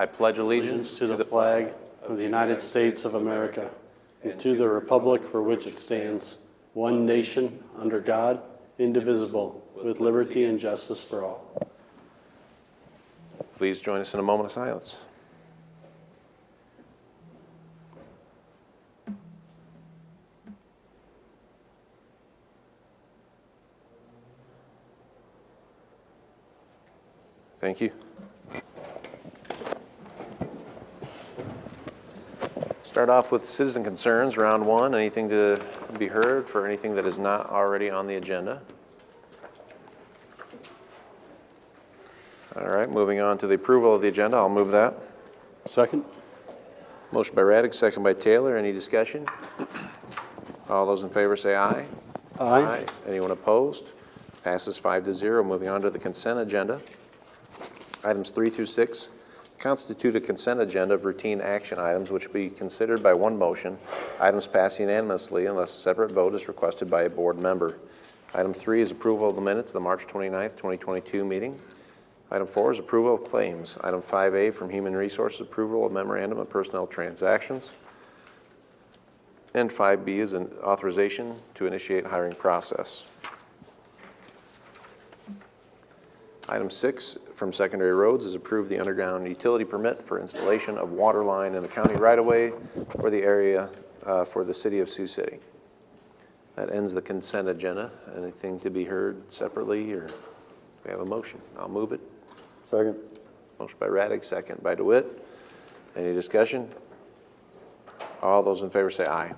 I pledge allegiance to the flag of the United States of America and to the republic for which it stands, one nation, under God, indivisible, with liberty and justice for all. Please join us in a moment of silence. Thank you. Start off with citizen concerns, round one. Anything to be heard for anything that is not already on the agenda? All right, moving on to the approval of the agenda. I'll move that. Second. Motion by Raddick, second by Taylor. Any discussion? All those in favor say aye. Aye. Anyone opposed? Passes 5-0. Moving on to the consent agenda. Items 3 through 6 constitute a consent agenda of routine action items which will be considered by one motion. Items pass unanimously unless a separate vote is requested by a board member. Item 3 is approval of the minutes of the March 29th, 2022 meeting. Item 4 is approval of claims. Item 5A from Human Resources, approval of memorandum of personnel transactions. And 5B is an authorization to initiate hiring process. Item 6 from Secondary Roads is approve the underground utility permit for installation of water line in the county right-of-way for the area for the city of Sioux City. That ends the consent agenda. Anything to be heard separately, or we have a motion? I'll move it. Second. Motion by Raddick, second by DeWitt. Any discussion? All those in favor say aye.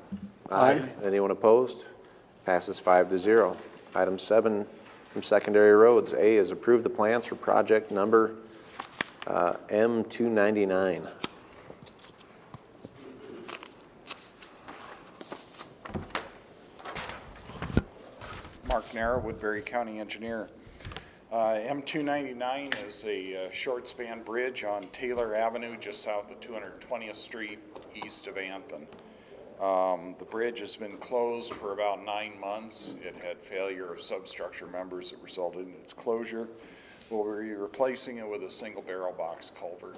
Aye. Anyone opposed? Passes 5-0. Item 7 from Secondary Roads. A is approve the plans for project number M299. Mark Nara, Woodbury County Engineer. M299 is a short span bridge on Taylor Avenue just south of 220th Street east of Anthon. The bridge has been closed for about 9 months. It had failure of substructure members that resulted in its closure. We'll be replacing it with a single barrel box culvert.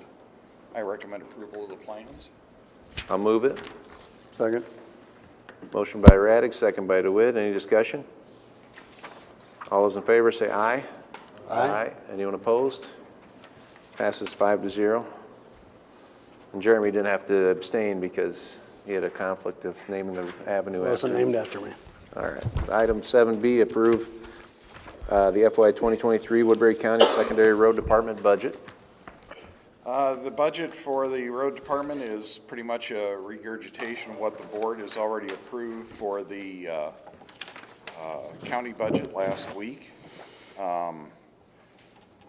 I recommend approval of the plans. I'll move it. Second. Motion by Raddick, second by DeWitt. Any discussion? All those in favor say aye. Aye. Anyone opposed? Passes 5-0. And Jeremy didn't have to abstain because he had a conflict of naming the avenue It wasn't after. named after me. All right. Item 7B, approve the FY 2023 Woodbury County Secondary Road Department budget. The budget for the road department is pretty much a regurgitation of what the board has already approved for the county budget last week.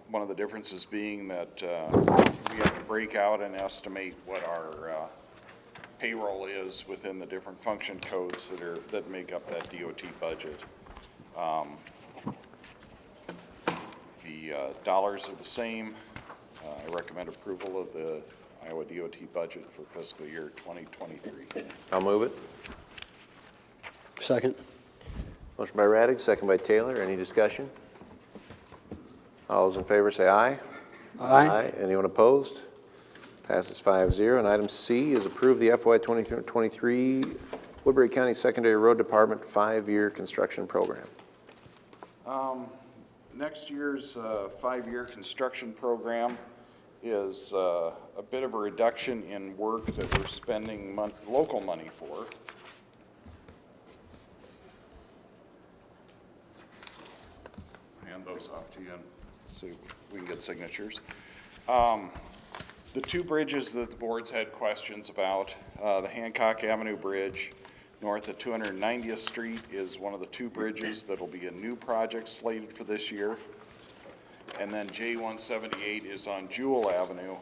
One of the differences being that we have to break out and estimate what our payroll is within the different function codes that make up that DOT budget. The dollars are the same. I recommend approval of the Iowa DOT budget for fiscal year 2023. I'll move it. Second. Motion by Raddick, second by Taylor. Any discussion? All those in favor say aye. Aye. Anyone opposed? Passes 5-0. And item C is approve the FY 2023 Woodbury County Secondary Road Department 5-year construction program. Next year's 5-year construction program is a bit of a reduction in work that we're spending local money for. Hand those off to you and see if we can get signatures. The two bridges that the board's had questions about, the Hancock Avenue Bridge north of 290th Street is one of the two bridges that'll be a new project slated for this year. And then J178 is on Jewell Avenue.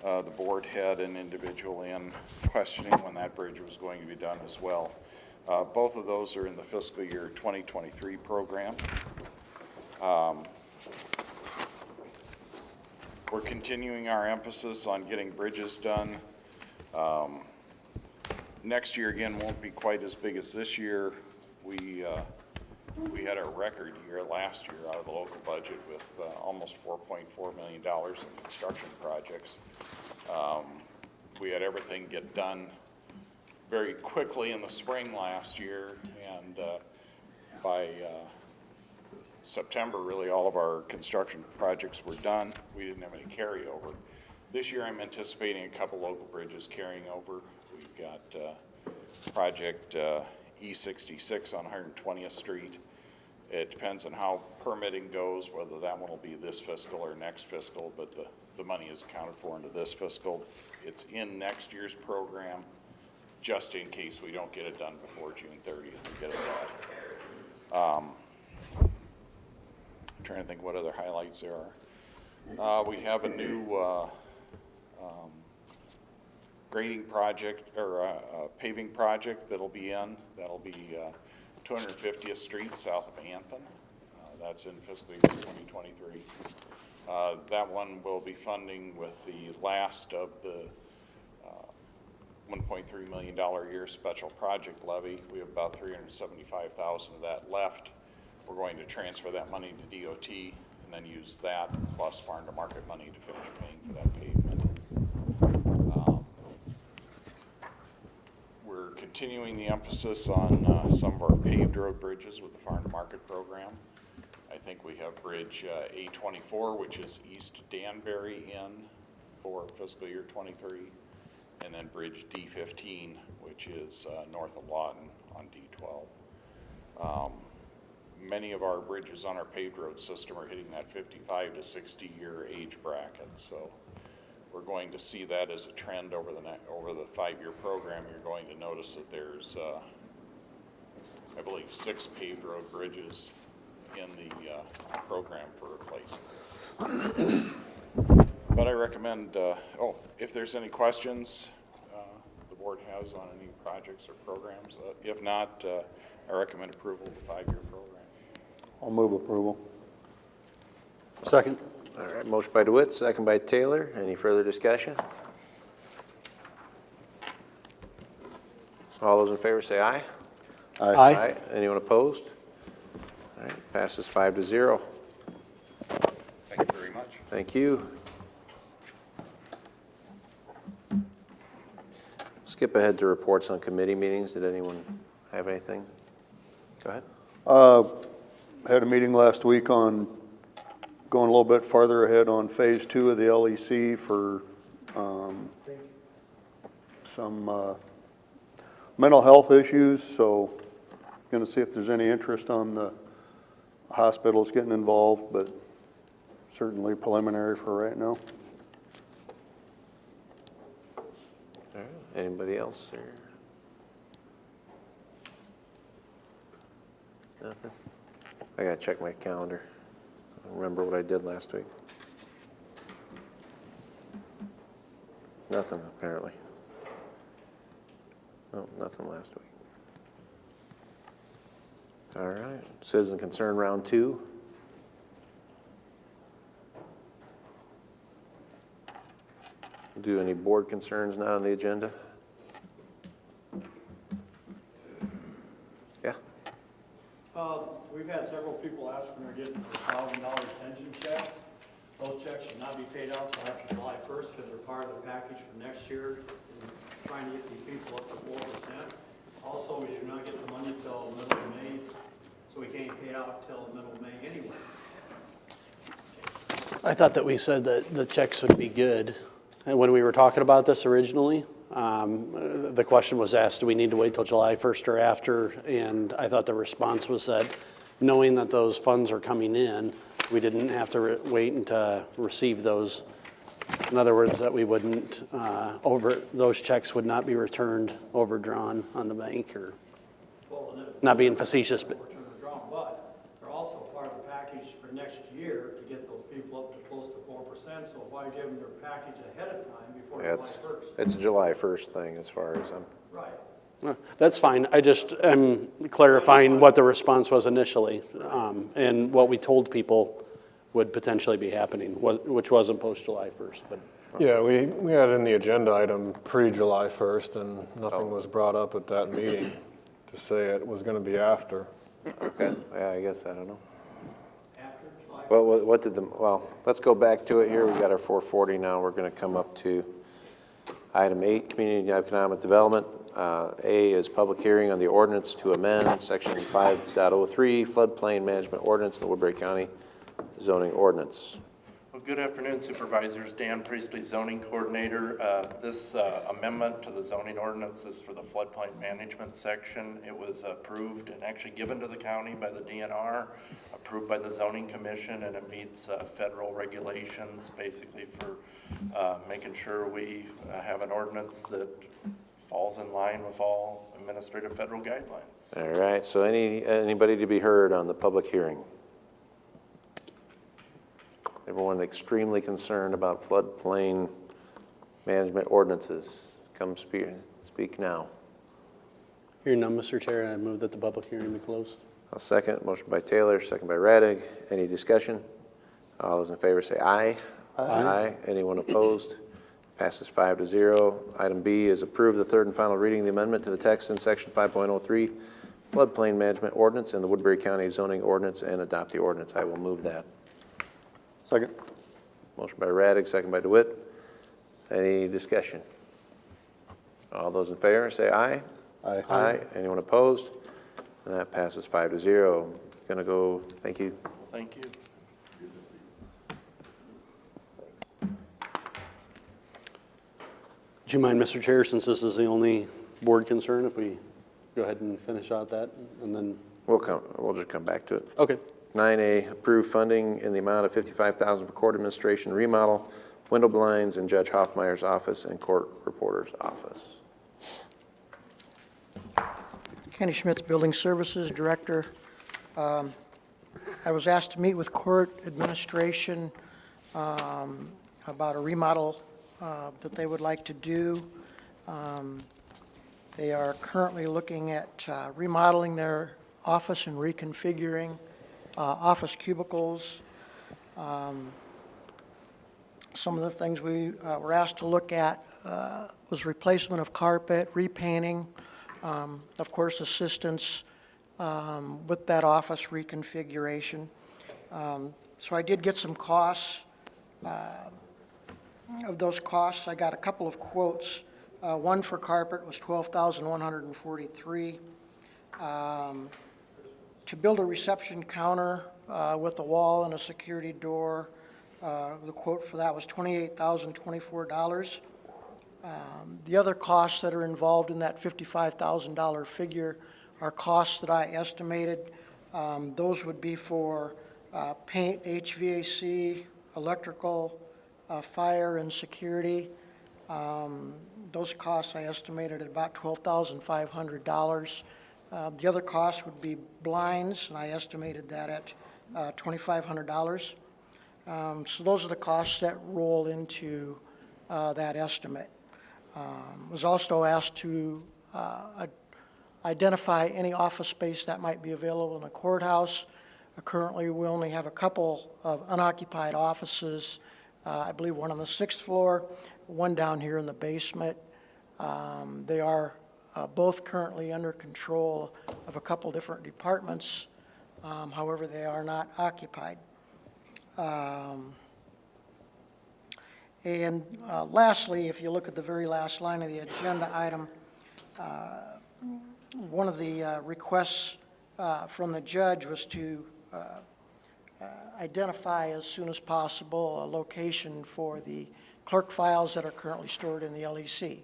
The board had an individual in questioning when that bridge was going to be done as well. Both of those are in the fiscal year 2023 program. We're continuing our emphasis on getting bridges done. Next year, again, won't be quite as big as this year. We We had a record year last year out of the local budget with almost $4.4 million in construction projects. We had everything get done very quickly in the spring last year, and by September, really all of our construction projects were done. We didn't have any carryover. This year I'm anticipating a couple local bridges carrying over. We've got project E66 on 120th Street. It depends on how permitting goes, whether that one will be this fiscal or next fiscal, but the money is accounted for into this fiscal. It's in next year's program, just in case we don't get it done before June 30th and get it done. I'm trying to think what other highlights there are. We have a new grading project, or paving project that'll be 250th Street south of Anthem. That's in fiscal year 2023. That one will be funding with the last of the $1.3 million a year special project levy. We have about $375,000 of that left. We're going to transfer that money to DOT and then use that plus farm to market money to finish paying for that pavement. We're continuing the emphasis on some of our paved road bridges with the farm to market program. I think we have bridge A24, which is East Danbury in for fiscal year 23, and then bridge D15, which is north of Lawton on D12. Many of our bridges on our paved road system are hitting that 55 to 60 year age bracket, so we're going to see that as a trend over the 5-year program. You're going to notice that there's, I believe, 6 paved road bridges in the program for replacements. But I recommend, if there's any questions the board has on any projects or programs, if not, I recommend approval of the 5-year program. I'll move approval. Second. All right, motion by DeWitt, second by Taylor. Any further discussion? All those in favor say aye. Aye. Anyone opposed? All right, passes 5-0. Thank you very much. Thank you. Skip ahead to reports on committee meetings. Did anyone have anything? Go ahead. Had a meeting last week on going a little bit farther ahead on phase 2 of the LEC for some mental health issues. So going to see if there's any interest on the hospitals getting involved, but certainly preliminary for right now. All right. Anybody else? Or nothing? I gotta check my calendar. I don't remember what I did last week. Nothing, apparently. No, nothing last week. All right, citizen concern round 2. Do any board concerns not on the agenda? Yeah. We've had several people ask when they're getting $1,000 pension checks. Those checks should not be paid out until after July 1st because they're part of the package for next year. And trying to get these people up to 4%. Also, we do not get the money till the middle of May, so we can't pay out till the middle of May anyway. I thought that we said that the checks would be good. And when we were talking about this originally, the question was asked, do we need to wait till July 1st or after? And I thought the response was that knowing that those funds are coming in, we didn't have to wait until receive those. In other words, that we wouldn't, those checks would not be returned overdrawn on the bank, or not being facetious, but. But they're also part of the package for next year to get those people up to close to 4%. So why give them their package ahead of time before Yeah, July 1st? it's a July 1st thing as far as I'm. Right. That's fine. I just am clarifying what the response was initially, and what we told people would potentially be happening, which wasn't post-July 1st. But Yeah, we had in the agenda item pre-July 1st, and nothing was brought up at that meeting to say it was going to be after. Okay, yeah, I guess, I don't know. After July? Well, what did well, let's go back to it here. We've got our 440 now. We're going to come up to item 8, Community Economic Development. A is public hearing on the ordinance to amend Section 5.03 floodplain management ordinance in the Woodbury County zoning ordinance. Well, good afternoon, Supervisors. Dan Priestley, Zoning Coordinator. This amendment to the zoning ordinance is for the floodplain management section. It was approved and actually given to the county by the DNR, approved by the Zoning Commission, and it meets federal regulations, basically for making sure we have an ordinance that falls in line with all administrative federal guidelines. All right, so anybody to be heard on the public hearing? Everyone extremely concerned about floodplain management ordinances. Come speak now. Hearing none, Mr. Chair, I move that the public hearing be closed. I'll second. Motion by Taylor, second by Radig. Any discussion? All those in favor say aye. Aye. Anyone opposed? Passes 5-0. Item B is approve the third and final reading of the amendment to the text in Section 5.03 floodplain management ordinance in the Woodbury County zoning ordinance and adopt the ordinance. I will move that. Second. Motion by Radig, second by DeWitt. Any discussion? All those in favor say aye. Aye. Aye. Anyone opposed? And that passes 5-0. Gonna go, thank you. Thank you. Do you mind, Mr. Chair, since this is the only board concern, if we go ahead and finish out that and then? We'll just come back to it. Okay. 9A, approve funding in the amount of $55,000 for court administration remodel, window blinds in Judge Hoffmeyer's office and court reporter's office. Kenny Schmitz, Building Services Director. I was asked to meet with court administration about a remodel that they would like to do. They are currently looking at remodeling their office and reconfiguring office cubicles. Some of the things we were asked to look at was replacement of carpet, repainting, of course, assistance with that office reconfiguration. So I did get some costs. Of those costs, I got a couple of quotes. One for carpet was $12,143. To build a reception counter with a wall and a security door, the quote for that was $28,024. The other costs that are involved in that $55,000 figure are costs that I estimated. Those would be for paint, HVAC, electrical, fire and security. Those costs I estimated at about $12,500. The other cost would be blinds, and I estimated that at $2,500. So those are the costs that roll into that estimate. Was also asked to identify any office space that might be available in a courthouse. Currently, we only have a couple of unoccupied offices. I believe one on the 6th floor, one down here in the basement. They are both currently under control of a couple different departments. However, they are not occupied. And lastly, if you look at the very last line of the agenda item, one of the requests from the judge was to identify as soon as possible a location for the clerk files that are currently stored in the LEC.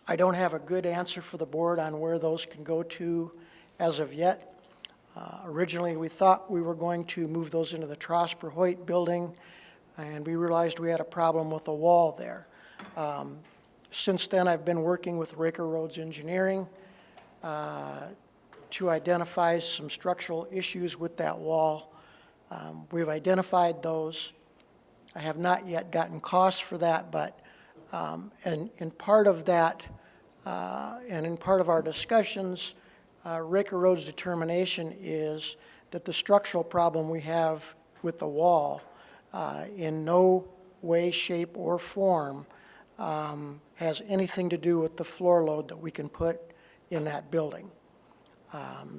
I don't have a good answer for the board on where those can go to as of yet. Originally, we thought we were going to move those into the Trosper Hoyt building, and we realized we had a problem with the wall there. Since then, I've been working with Raker Roads Engineering to identify some structural issues with that wall. We've identified those. I have not yet gotten costs for that, but in part of that, and in part of our discussions, Raker Road's determination is that the structural problem we have with the wall in no way, shape, or form has anything to do with the floor load that we can put in that building.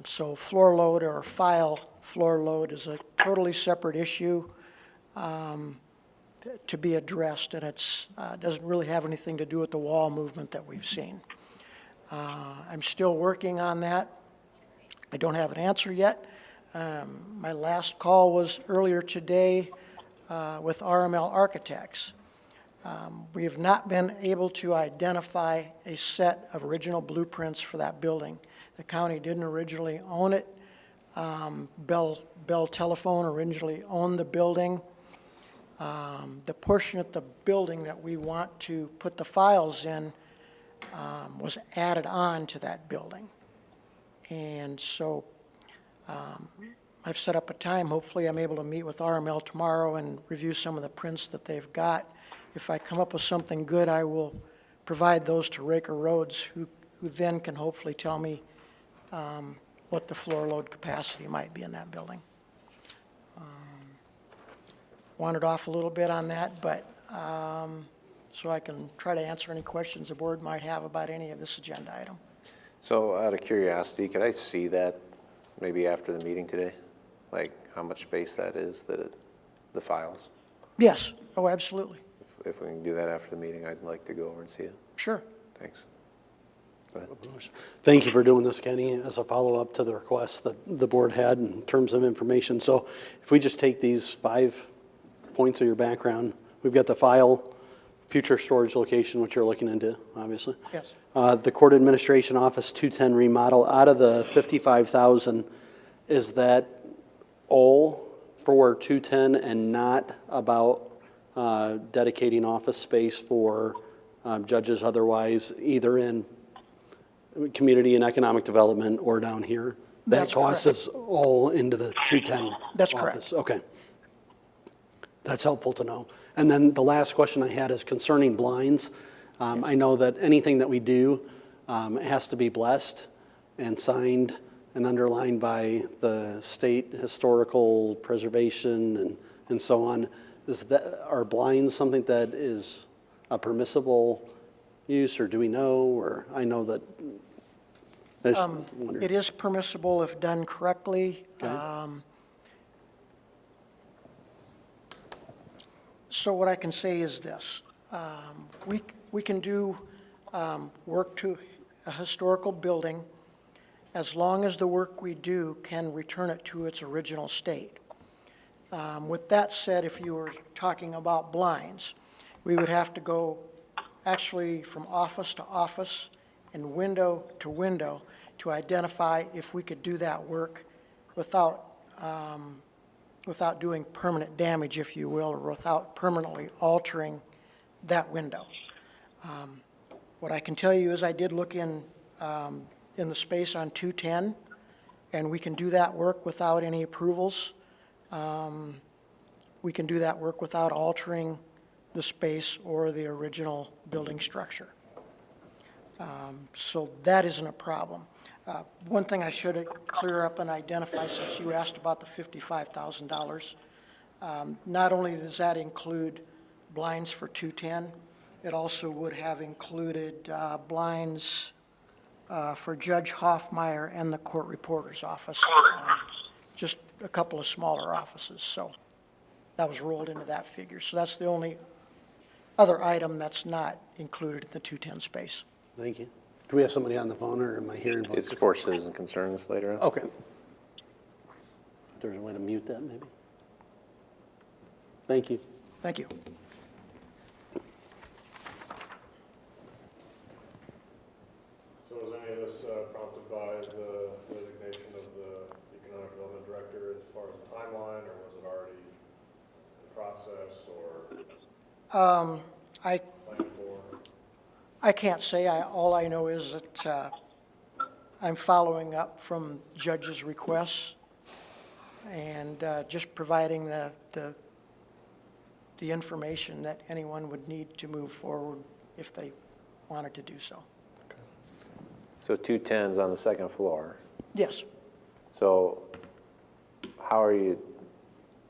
So floor load or file floor load is a totally separate issue to be addressed, and it's doesn't really have anything to do with the wall movement that we've seen. I'm still working on that. I don't have an answer yet. My last call was earlier today with RML Architects. We have not been able to identify a set of original blueprints for that building. The county didn't originally own it. Bell Telephone originally owned the building. The portion of the building that we want to put the files in was added on to that building. And so I've set up a time. Hopefully I'm able to meet with RML tomorrow and review some of the prints that they've got. If I come up with something good, I will provide those to Raker Roads, who then can hopefully tell me what the floor load capacity might be in that building. Wandered off a little bit on that, but so I can try to answer any questions the board might have about any of this agenda item. So out of curiosity, could I see that maybe after the meeting today? Like how much space that is, the files? Yes, oh, absolutely. If we can do that after the meeting, I'd like to go over and see it. Sure. Thanks. Go ahead. Thank you for doing this, Kenny, as a follow-up to the request that the board had in terms of information. So if we just take these 5 points of your background, we've got the file, future storage location, which you're looking into, obviously. Yes. The court administration office 210 remodel, out of the 55,000, is that all for 210 and not about dedicating office space for judges otherwise, either in community and economic development or down here? That's That cost correct. is all into the 210 That's office? correct. Okay. That's helpful to know. And then the last question I had is concerning blinds. I know that anything that we do has to be blessed and signed and underlined by the state historical preservation and so on. Are blinds something that is a permissible use, or do we know? Or I know that. I just wondered. It is permissible if done correctly. Okay. So what I can say is this. We can do work to a historical building as long as the work we do can return it to its original state. With that said, if you were talking about blinds, we would have to go actually from office to office and window to window to identify if we could do that work without doing permanent damage, if you will, or without permanently altering that window. What I can tell you is I did look in the space on 210, and we can do that work without any approvals. We can do that work without altering the space or the original building structure. So that isn't a problem. One thing I should clear up and identify, since you asked about the $55,000, not only does that include blinds for 210, it also would have included blinds for Judge Hoffmeyer and the court reporter's office, just a couple of smaller offices. So that was rolled into that figure. So that's the only other item that's not included in the 210 space. Thank you. Do we have somebody on the phone, or am I hearing voices? It's for citizen concerns later on. Okay. There's a way to mute that, maybe? Thank you. Thank you. So was any of this prompted by the resignation of the economic development director as far as the timeline, or was it already in process, or I planned for? I can't say. All I know is that I'm following up from judge's requests and just providing the information that anyone would need to move forward if they wanted to do so. So 210's on the second floor. Yes. So how are you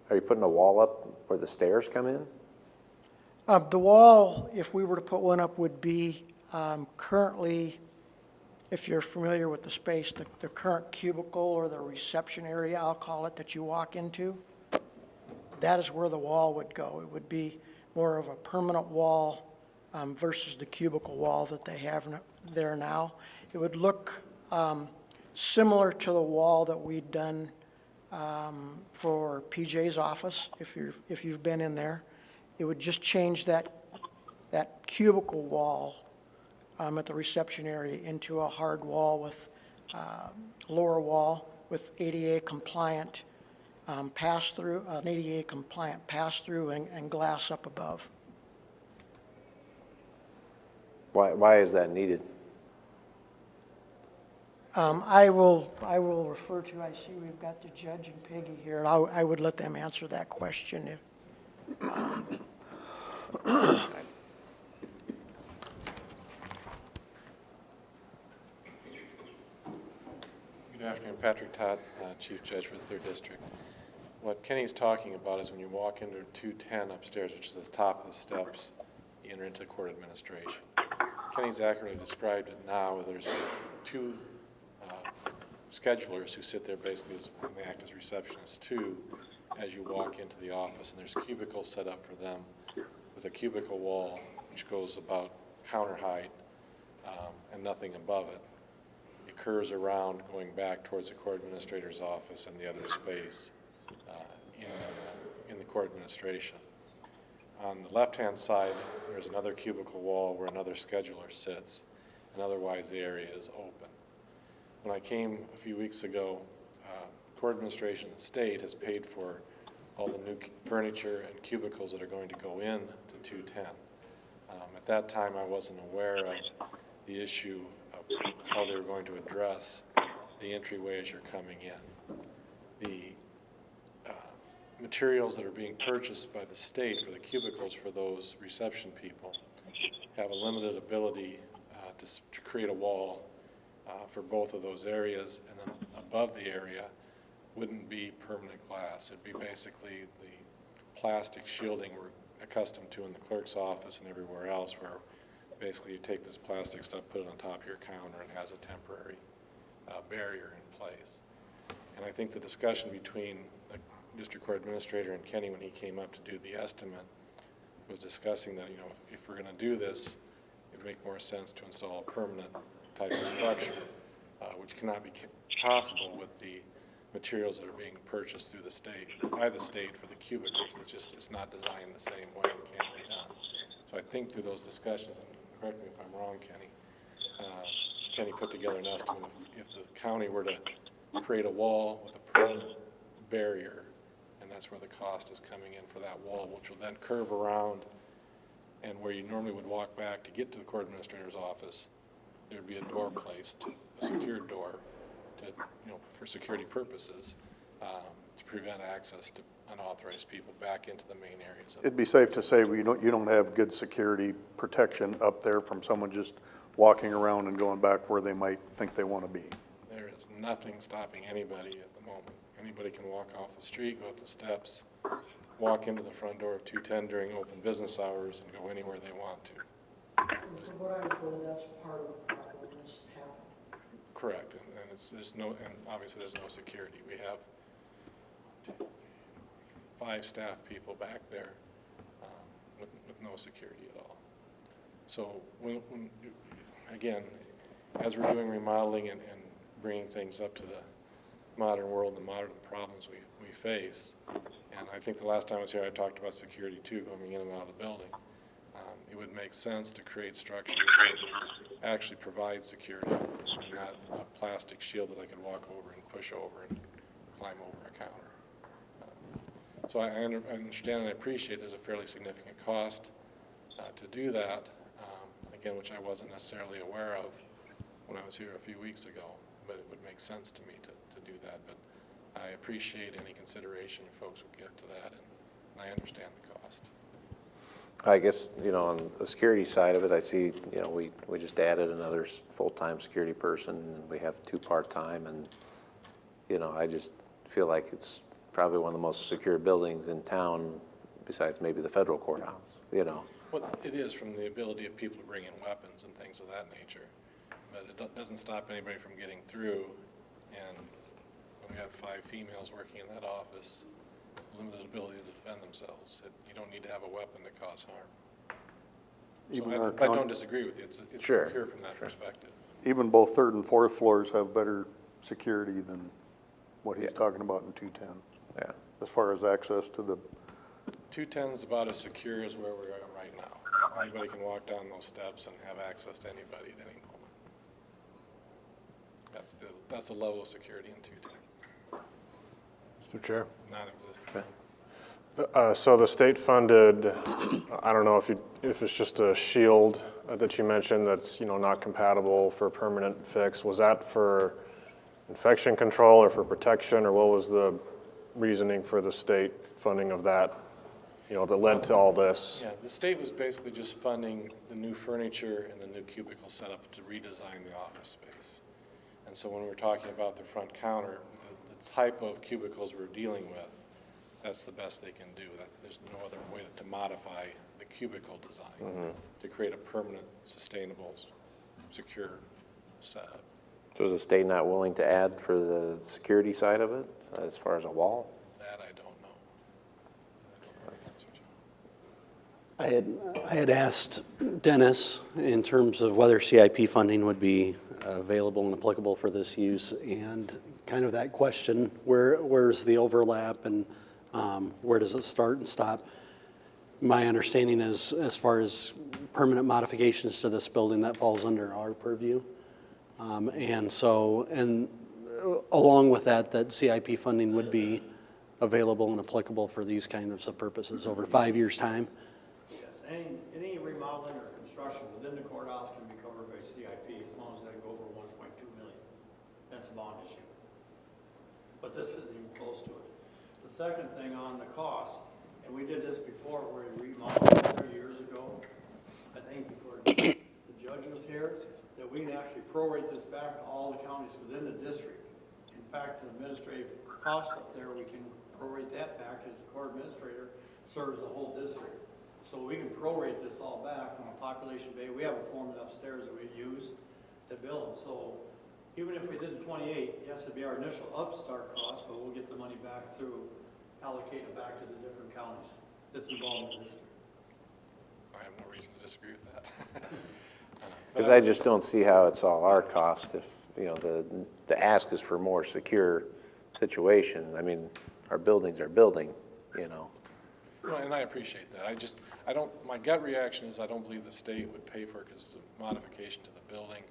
putting a wall up where the stairs come in? The wall, if we were to put one up, would be currently if you're familiar with the space, the current cubicle or the reception area, I'll call it, that you walk into, that is where the wall would go. It would be more of a permanent wall versus the cubicle wall that they have there now. It would look similar to the wall that we'd done for PJ's office, if you've been in there. It would just change that cubicle wall at the reception area into a hard wall with lower wall with ADA compliant pass-through, an ADA compliant pass-through and glass up above. Why is that needed? I will refer to, I see we've got the judge and Peggy here, and I would let them answer that question. Good afternoon, Patrick Todd, Chief Judge for the 3rd District. What Kenny's talking about is when you walk into 210 upstairs, which is the top of the steps, you enter into court administration. Kenny's accurately described it now. There's 2 schedulers who sit there basically when they act as receptionists too as you walk into the office, and there's cubicles set up for them with a cubicle wall which goes about counter height and nothing above it. It curves around going back towards the court administrator's office and the other space in the court administration. On the left-hand side, there's another cubicle wall where another scheduler sits, and otherwise the area is open. When I came a few weeks ago, court administration and state has paid for all the new furniture and cubicles that are going to go in to 210. At that time, I wasn't aware of the issue of how they were going to address the entryway as you're coming in. The materials that are being purchased by the state for the cubicles for those reception people have a limited ability to create a wall for both of those areas, and then above the area wouldn't be permanent glass. It'd be basically the plastic shielding we're accustomed to in the clerk's office and everywhere else, where basically you take this plastic stuff, put it on top of your counter, and it has a temporary barrier in place. And I think the discussion between the district court administrator and Kenny when he came up to do the estimate was discussing that, if we're going to do this, it would make more sense to install a permanent type of structure, which cannot be possible with the materials that are being purchased through the state, by the state for the cubicles. It's not designed the same way and can't be done. So I think through those discussions, and correct me if I'm wrong, Kenny, Kenny put together an estimate if the county were to create a wall with a permanent barrier, and that's where the cost is coming in for that wall, which will then curve around, and where you normally would walk back to get to the court administrator's office, there'd be a door placed, a secured door, to, for security purposes, to prevent access to unauthorized people back into the main areas. It'd be safe to say you don't have good security protection up there from someone just walking around and going back where they might think they want to be. There is nothing stopping anybody at the moment. Anybody can walk off the street, go up the steps, walk into the front door of 210 during open business hours, and go anywhere they want to. From what I'm told, that's part of the problem that's happened. Correct, and obviously there's no security. We have 5 staff people back there with no security at all. So again, as we're doing remodeling and bringing things up to the modern world and the modern problems we face, and I think the last time I was here I talked about security too, coming in and out of the building. It would make sense to create structures that actually provide security, not a plastic shield that I could walk over and push over and climb over a counter. So I understand and I appreciate there's a fairly significant cost to do that, again, which I wasn't necessarily aware of when I was here a few weeks ago, but it would make sense to me to do that. But I appreciate any consideration you folks would give to that, and I understand the cost. I guess, on the security side of it, I see, we just added another full-time security person, and we have 2 part-time, and, I just feel like it's probably one of the most secure buildings in town, besides maybe the federal courthouse, Well, it is, from the ability of people to bring in weapons and things of that nature. but it doesn't stop anybody from getting through. And when we have 5 females working in that office, limited ability to defend themselves, you don't need to have a weapon to cause harm. So Even our I don't county- disagree with you. It's Sure, secure from that perspective. Even both 3rd and 4th floors have better security than what he's talking about in 210, Yeah. as far as access to the, 210 is about as secure as where we are right now. Anybody can walk down those steps and have access to anybody at any moment. That's the level of security in 210, Mr. Chair? non-existent. So the state funded, I don't know if it's just a shield that you mentioned that's, not compatible for permanent fix. Was that for infection control or for protection, or what was the reasoning for the state funding of that, that led to all this? Yeah, the state was basically just funding the new furniture and the new cubicle setup to redesign the office space. And so when we're talking about the front counter, the type of cubicles we're dealing with, that's the best they can do. There's no other way to modify the cubicle design to create a permanent, sustainable, secure setup. So is the state not willing to add for the security side of it, as far as a wall? That I don't know. I had asked Dennis in terms of whether CIP funding would be available and applicable for this use, and kind of that question, where's the overlap and where does it start and stop? My understanding is, as far as permanent modifications to this building, that falls under our purview. And along with that CIP funding would be available and applicable for these kinds of purposes over 5 years' time. Yes, any remodeling or construction within the courthouse can be covered by CIP as long as they go over 1.2 million. That's a bond issue. But this isn't even close to it. The second thing on the cost, and we did this before, where we remodeled 3 years ago, I think before the judge was here, that we can actually prorate this back to all the counties within the district. In fact, the administrative costs up there, we can prorate that back as the court administrator serves the whole district. So we can prorate this all back from a population base. We have a formula upstairs that we use to bill them. So even if we did the 28, yes, it'd be our initial upstart cost, but we'll get the money back through allocating it back to the different counties that's involved in the district. I have no reason to disagree with that. Because I just don't see how it's all our cost if, the ask is for more secure situation. I mean, our buildings are building, Well, and I appreciate that. My gut reaction is I don't believe the state would pay for it because it's a modification to the building,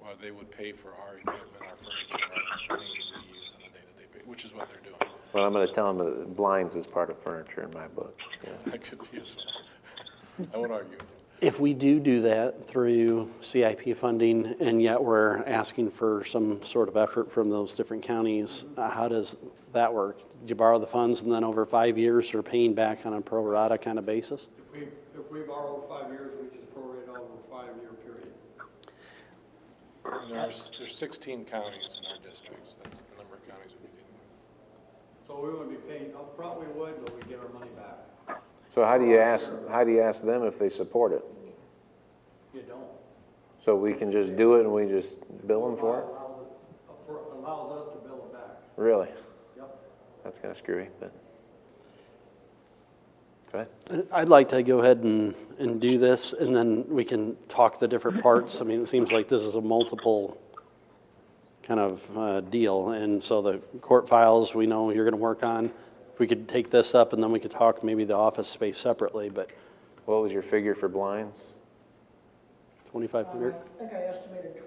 or they would pay for our equipment, our furniture, our things that we use on a day-to-day basis, which is what they're doing. Well, I'm going to tell them that blinds is part of furniture in my book. That could be as well. I won't argue with them. If we do that through CIP funding, and yet we're asking for some sort of effort from those different counties, how does that work? Do you borrow the funds and then over 5 years are paying back on a pro rata kind of basis? If we borrow 5 years, we just prorate over a 5-year period. And there's 16 counties in our districts. That's the number of counties we'd be dealing with. So we wouldn't be paying upfront, we would, but we get our money back. So how do you ask them if they support it? You don't. So we can just do it and we just bill them for it? Allows us to bill it back. Really? Yep. That's kind of screwy, but. Go ahead. I'd like to go ahead and do this, and then we can talk the different parts. I mean, it seems like this is a multiple kind of deal, and so the court files we know you're going to work on. If we could take this up, and then we could talk maybe the office space separately, but What was your figure for blinds? 2,500? I think I estimated 2,500.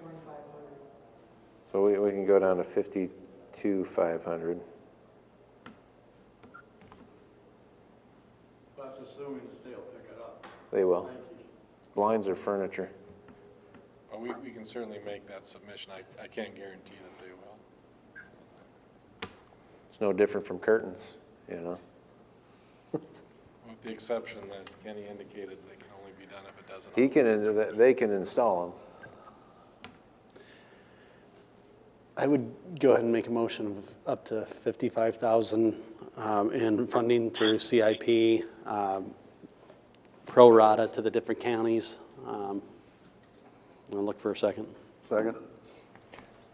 So we can go down to 52,500. That's assuming the state will pick it up. They will. Thank you. Blinds or furniture? Well, we can certainly make that submission. I can't guarantee that they will. It's no different from curtains, With the exception, as Kenny indicated, they can only be done if it doesn't. They can install them. I would go ahead and make a motion of up to $55,000 in funding through CIP, pro rata to the different counties. I'll look for a second. Second?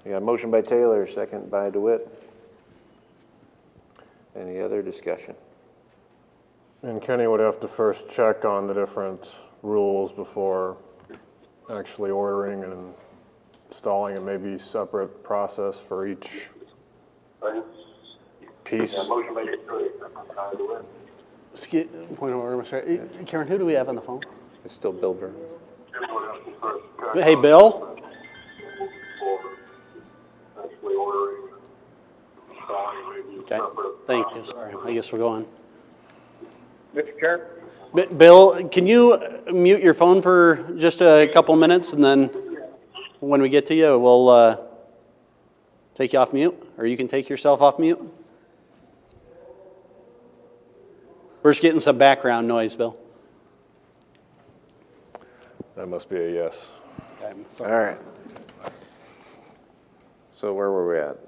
We got a motion by Taylor, second by DeWitt. Any other discussion? And Kenny would have to first check on the different rules before actually ordering and installing, and maybe separate process for each piece. Point of order, Mr. Karen, who do we have on the phone? It's still Bill Burns. Hey, Bill? Okay, thank you, sorry, I guess we'll go on. Mr. Chair? Bill, can you mute your phone for just a couple minutes, and then when we get to you, we'll take you off mute, or you can take yourself off mute? We're just getting some background noise, Bill. That must be a yes. All right. So where were we at?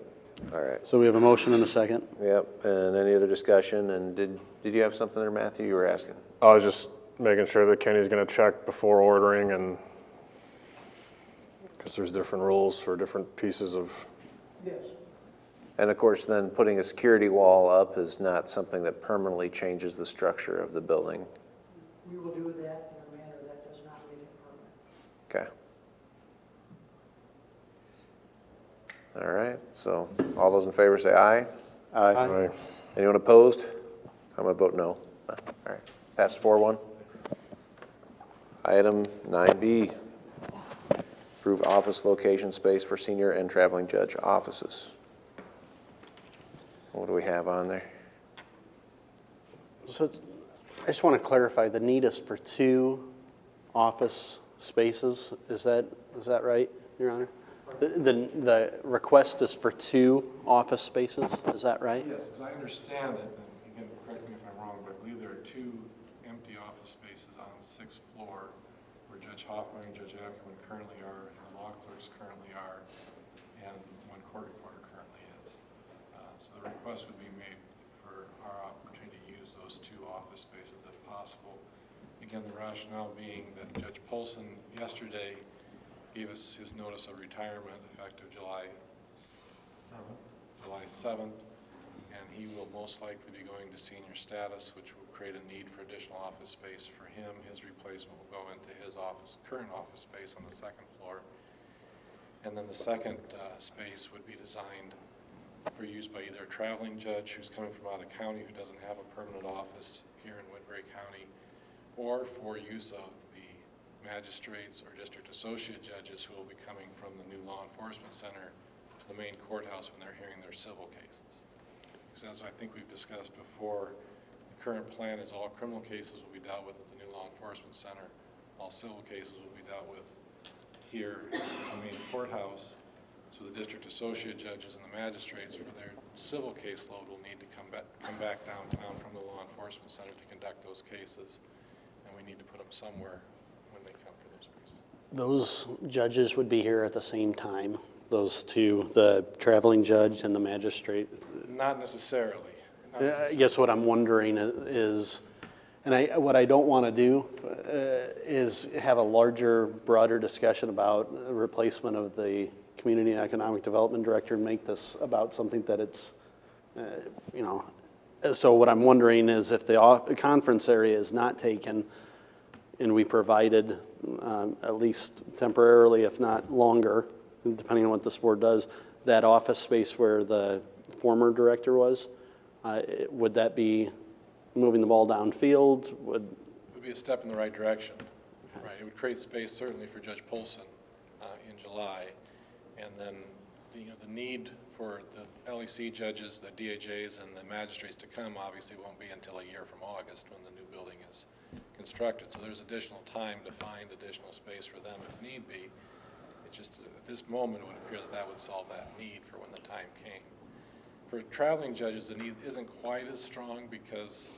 All right. So we have a motion and a second. Yep, and any other discussion? And did you have something there, Matthew, you were asking? I was just making sure that Kenny's gonna check before ordering, and, because there's different rules for different pieces of, Yes. And of course, then putting a security wall up is not something that permanently changes the structure of the building. We will do that in a manner that does not make it permanent. Okay. All right, so all those in favor say aye. Aye. Anyone opposed? I'm gonna vote no. All right, passed 4-1. Item 9B, approve office location space for senior and traveling judge offices. What do we have on there? So I just want to clarify, the need is for 2 office spaces. Is that right, Your Honor? The request is for 2 office spaces, is that right? Yes, as I understand it, and you can correct me if I'm wrong, but I believe there are 2 empty office spaces on the 6th floor where Judge Hoffman and Judge Ackerman currently are, and the law clerks currently are, and one court reporter currently is. So the request would be made for our opportunity to use those 2 office spaces if possible. Again, the rationale being that Judge Polson yesterday gave us his notice of retirement effective July 7th, and he will most likely be going to senior status, which will create a need for additional office space for him. His replacement will go into his current office space on the 2nd floor. And then the second space would be designed for use by either a traveling judge who's coming from out of county who doesn't have a permanent office here in Woodbury County, or for use of the magistrates or district associate judges who will be coming from the new law enforcement center to the main courthouse when they're hearing their civil cases. Because as I think we've discussed before, the current plan is all criminal cases will be dealt with at the new law enforcement center, all civil cases will be dealt with here in the main courthouse. So the district associate judges and the magistrates for their civil caseload will need to come back downtown from the law enforcement center to conduct those cases, and we need to put them somewhere when they come for those cases. Those judges would be here at the same time, those 2, the traveling judge and the magistrate? Not necessarily. I guess what I'm wondering is, and what I don't want to do is have a larger, broader discussion about a replacement of the Community and Economic Development Director and make this about something that it's, so what I'm wondering is if the conference area is not taken and we provided, at least temporarily, if not longer, depending on what this board does, that office space where the former director was, would that be moving the ball downfield? It would be a step in the right direction, right? It would create space certainly for Judge Polson in July, and then the need for the LEC judges, the DAJs, and the magistrates to come obviously won't be until a year from August when the new building is constructed. So there's additional time to find additional space for them if need be. It's just at this moment it would appear that that would solve that need for when the time came. For traveling judges, the need isn't quite as strong because,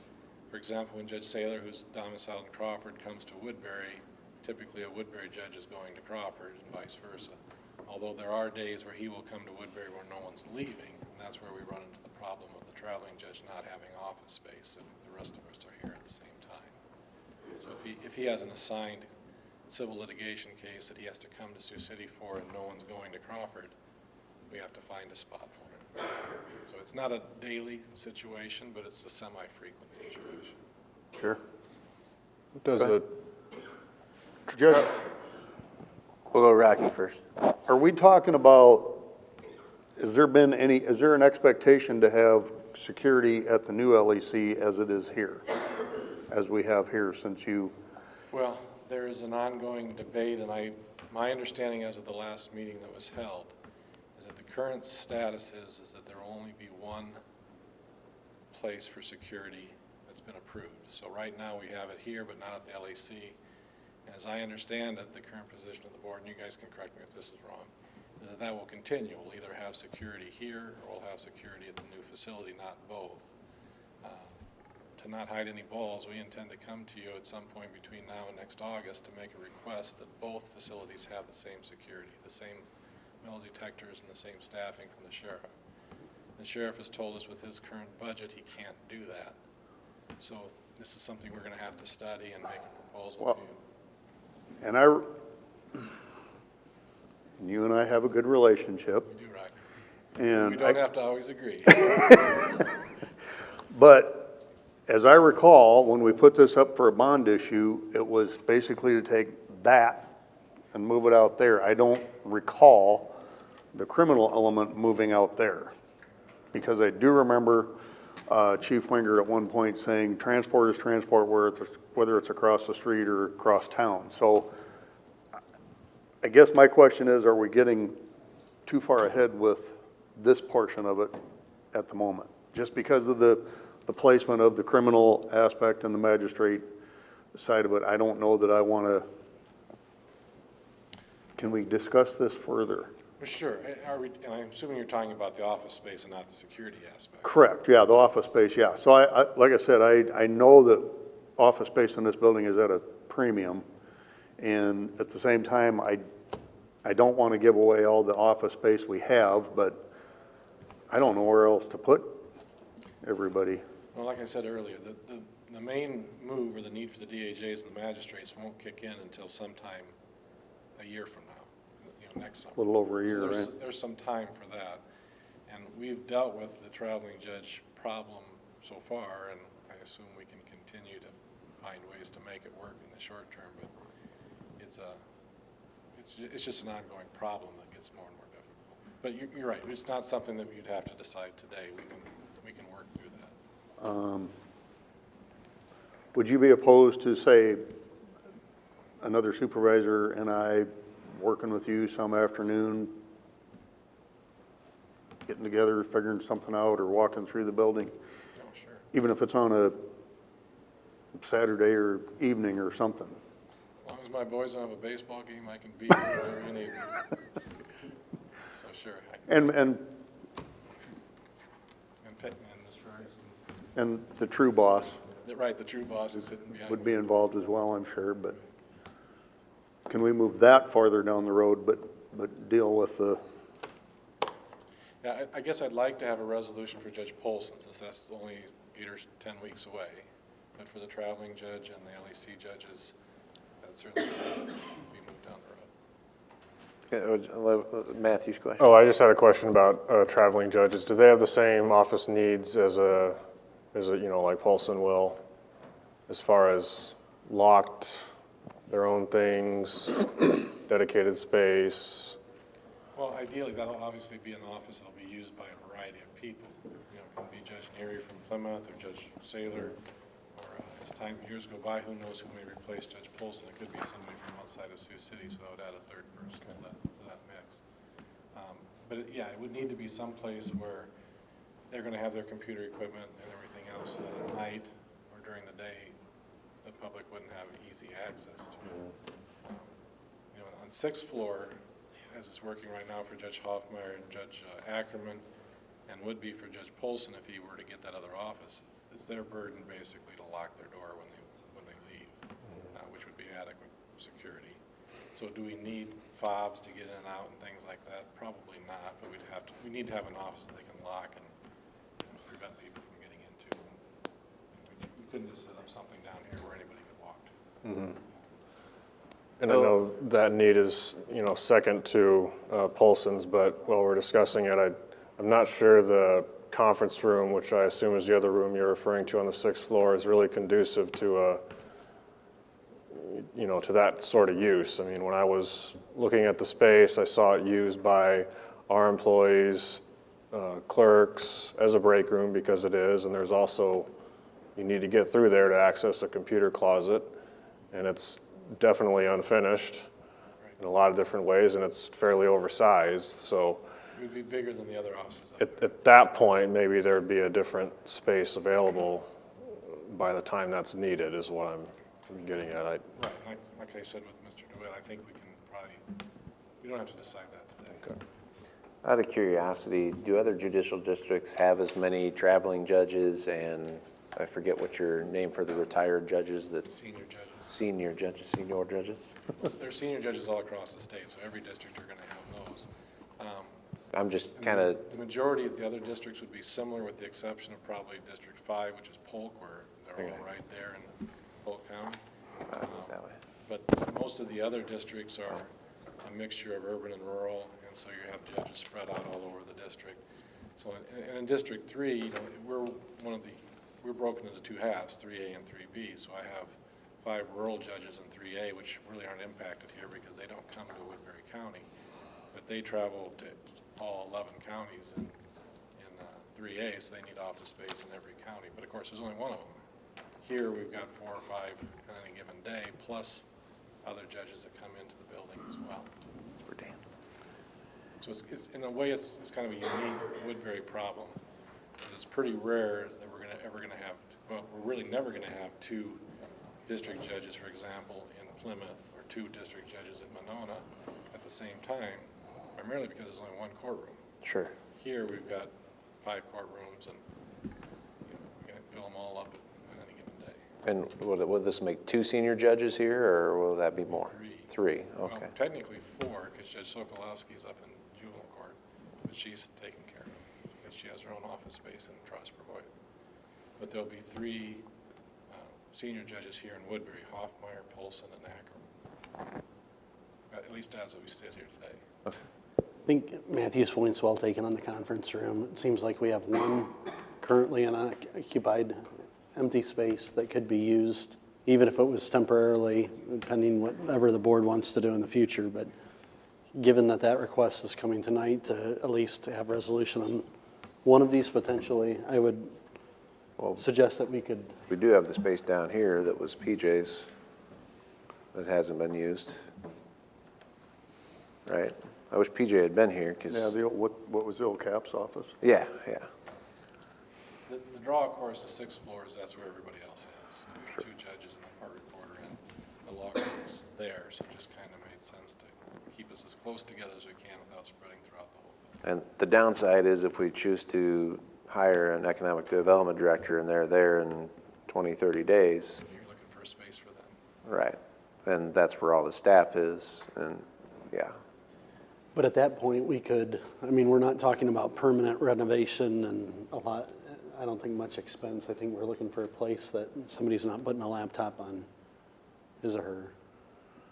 for example, when Judge Saylor, who's domiciled in Crawford, comes to Woodbury, typically a Woodbury judge is going to Crawford and vice versa. Although there are days where he will come to Woodbury where no one's leaving, and that's where we run into the problem of the traveling judge not having office space if the rest of us are here at the same time. So if he has an assigned civil litigation case that he has to come to Sioux City for and no one's going to Crawford, we have to find a spot for him. So it's not a daily situation, but it's a semi-frequent situation. Sure. Does it, Judge, We'll go Rocky first. are we talking about, is there an expectation to have security at the new LEC as it is here, as we have here since you? Well, there is an ongoing debate, and my understanding as of the last meeting that was held is that the current status is that there will only be one place for security that's been approved. So right now we have it here, but not at the LEC. And as I understand it, the current position of the board, and you guys can correct me if this is wrong, is that that will continue. We'll either have security here or we'll have security at the new facility, not both. To not hide any balls, we intend to come to you at some point between now and next August to make a request that both facilities have the same security, the same metal detectors and the same staffing from the sheriff. The sheriff has told us with his current budget he can't do that. So this is something we're going to have to study and make a proposal to you. And you and I have a good relationship. We do, right? And We don't have to always agree. But as I recall, when we put this up for a bond issue, it was basically to take that and move it out there. I don't recall the criminal element moving out there. Because I do remember Chief Wingert at one point saying transport is transport whether it's across the street or across town. So I guess my question is, are we getting too far ahead with this portion of it at the moment? Just because of the placement of the criminal aspect and the magistrate side of it, I don't know that I want to. Can we discuss this further? Sure. And I'm assuming you're talking about the office space and not the security aspect. Correct, yeah, the office space, yeah. So like I said, I know that office space in this building is at a premium. And at the same time, I don't want to give away all the office space we have, but I don't know where else to put everybody. Well, like I said earlier, the main move or the need for the DAJs and the magistrates won't kick in until sometime a year from now, next summer. A little over a year, So right? there's some time for that. And we've dealt with the traveling judge problem so far, and I assume we can continue to find ways to make it work in the short term, but it's just an ongoing problem that gets more and more difficult. But you're right, it's not something that we'd have to decide today. We can work through that. Would you be opposed to, say, another supervisor and I working with you some afternoon, getting together, figuring something out, or walking through the building? Oh, sure. Even if it's on a Saturday or evening or something? As long as my boys don't have a baseball game, I can be here whenever you need me. So sure. And Ms. Ferguson. and the true boss Right, the true boss is sitting behind me. would be involved as well, I'm sure, but can we move that farther down the road, but deal with the, Yeah, I guess I'd like to have a resolution for Judge Polson, since that's only 8 or 10 weeks away. But for the traveling judge and the LEC judges, that certainly be moved down the road. Matthew's question. oh, I just had a question about traveling judges. Do they have the same office needs as like Paulson will, as far as locked, their own things, dedicated space? Well, ideally, that'll obviously be an office that'll be used by a variety of people. It can be Judge Neary from Plymouth, or Judge Saylor, or as years go by, who knows who may replace Judge Polson. It could be somebody from outside of Sioux City, so I would add a third person to that mix. Yeah, it would need to be someplace where they're going to have their computer equipment and everything else, so that at night or during the day, the public wouldn't have easy access to it. On 6th floor, as it's working right now for Judge Hoffmeyer and Judge Ackerman, and would be for Judge Polson if he were to get that other office, it's their burden basically to lock their door when they leave, which would be adequate security. So do we need fobs to get in and out and things like that? Probably not, but we need to have an office that they can lock and prevent people from getting into. We couldn't just set up something down here where anybody could walk to. And I know that need is, second to Polson's, but while we're discussing it, I'm not sure the conference room, which I assume is the other room you're referring to on the 6th floor, is really conducive to to that sort of use. I mean, when I was looking at the space, I saw it used by our employees, clerks, as a break room because it is, and there's also, you need to get through there to access a computer closet, and it's definitely unfinished in a lot of different ways, and it's fairly oversized, so It would be bigger than the other offices up at that point, maybe there'd be a different space available by the time that's needed, is what I'm getting at. Right, like I said with Mr. DeWitt, I think we can probably, we don't have to decide that today. Okay. Out of curiosity, do other judicial districts have as many traveling judges and, I forget what your name for the retired judges that? Senior judges. Senior judges. There's senior judges all across the state, so every district are going to have those. I'm just kind of, The majority of the other districts would be similar with the exception of probably District 5, which is Polk, where they're all right there in Polk County. that way. But most of the other districts are a mixture of urban and rural, and so you have judges spread out all over the district. So in District 3, we're broken into two halves, 3A and 3B, so I have 5 rural judges in 3A, which really aren't impacted here because they don't come to Woodbury County, but they travel to all 11 counties in 3A, so they need office space in every county. But of course, there's only one of them. Here, we've got 4 or 5 on any given day, plus other judges that come into the building as well. For Dan. So it's in a way, it's kind of a unique Woodbury problem. It's pretty rare that we're ever going to have, well, we're really never going to have 2 district judges, for example, in Plymouth, or 2 district judges in Monona at the same time, primarily because there's only one courtroom. Sure. Here, we've got 5 courtrooms, and we're going to fill them all up on any given day. And will this make 2 senior judges here, or will that be more? 3. 3, Well, okay. technically 4, because Judge Sokolowski's up in juvenile court, but she's taken care of, because she has her own office space in Trosper-Boyd. But there'll be 3 senior judges here in Woodbury: Hoffmeyer, Polson, and Akron. At least as we sit here today. I think Matthew's point's well taken on the conference room. It seems like we have one currently unoccupied empty space that could be used, even if it was temporarily, depending whatever the board wants to do in the future. But given that that request is coming tonight to at least have resolution on one of these potentially, I would suggest that we could. We do have the space down here that was PJ's that hasn't been used, right? I wish PJ had been here, because. Yeah, what was the old CAPS office? Yeah. The draw, of course, the 6 floors, that's where everybody else is. There are 2 judges and a court reporter, and the law clerk's there, so it just kind of made sense to keep us as close together as we can without spreading throughout the whole building. And the downside is if we choose to hire an economic development director and they're there in 20, 30 days. You're looking for a space for them. Right. And that's where all the staff is, and yeah. But at that point, we could, I mean, we're not talking about permanent renovation and a lot, I don't think much expense. I think we're looking for a place that somebody's not putting a laptop on his or her